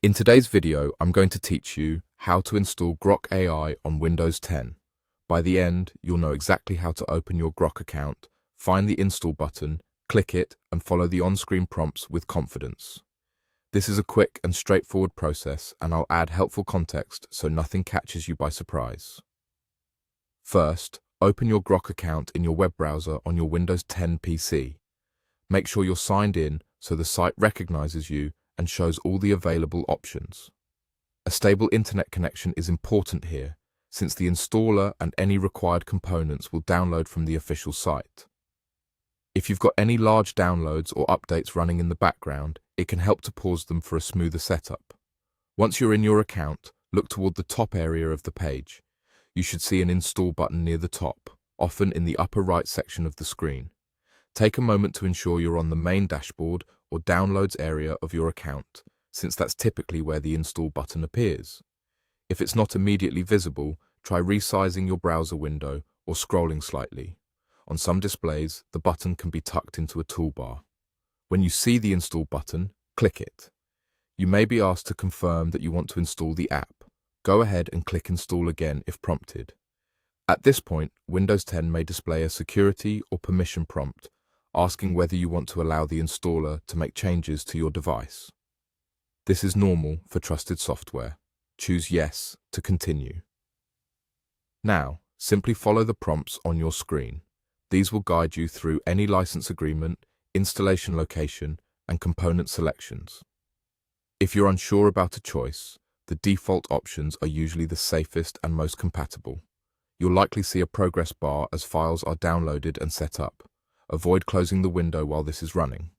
In today's video, I'm going to teach you how to install Grok AI on Windows 10. By the end, you'll know exactly how to open your Grok account, find the install button, click it, and follow the on-screen prompts with confidence. This is a quick and straightforward process, and I'll add helpful context so nothing catches you by surprise. First, open your Grok account in your web browser on your Windows 10 PC. Make sure you're signed in so the site recognizes you and shows all the available options. A stable internet connection is important here, since the installer and any required components will download from the official site. If you've got any large downloads or updates running in the background, it can help to pause them for a smoother setup. Once you're in your account, look toward the top area of the page. You should see an install button near the top, often in the upper right section of the screen. Take a moment to ensure you're on the main dashboard or downloads area of your account, since that's typically where the install button appears. If it's not immediately visible, try resizing your browser window or scrolling slightly. On some displays, the button can be tucked into a toolbar. When you see the install button, click it. You may be asked to confirm that you want to install the app. Go ahead and click Install again if prompted. At this point, Windows 10 may display a security or permission prompt asking whether you want to allow the installer to make changes to your device. This is normal for trusted software. Choose Yes to continue. Now, simply follow the prompts on your screen. These will guide you through any license agreement, installation location, and component selections. If you're unsure about a choice, the default options are usually the safest and most compatible. You'll likely see a progress bar as files are downloaded and set up. Avoid closing the window while this is running.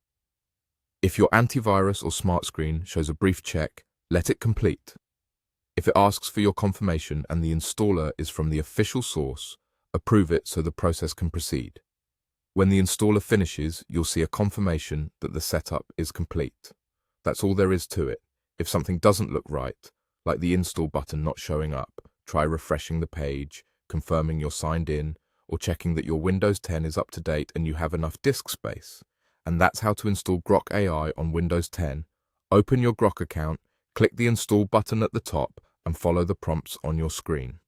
If your antivirus or smart screen shows a brief check, let it complete. If it asks for your confirmation and the installer is from the official source, approve it so the process can proceed. When the installer finishes, you'll see a confirmation that the setup is complete. That's all there is to it. If something doesn't look right, like the install button not showing up, try refreshing the page, confirming you're signed in, or checking that your Windows 10 is up to date and you have enough disk space. And that's how to install Grok AI on Windows 10. Open your Grok account, click the install button at the top, and follow the prompts on your screen.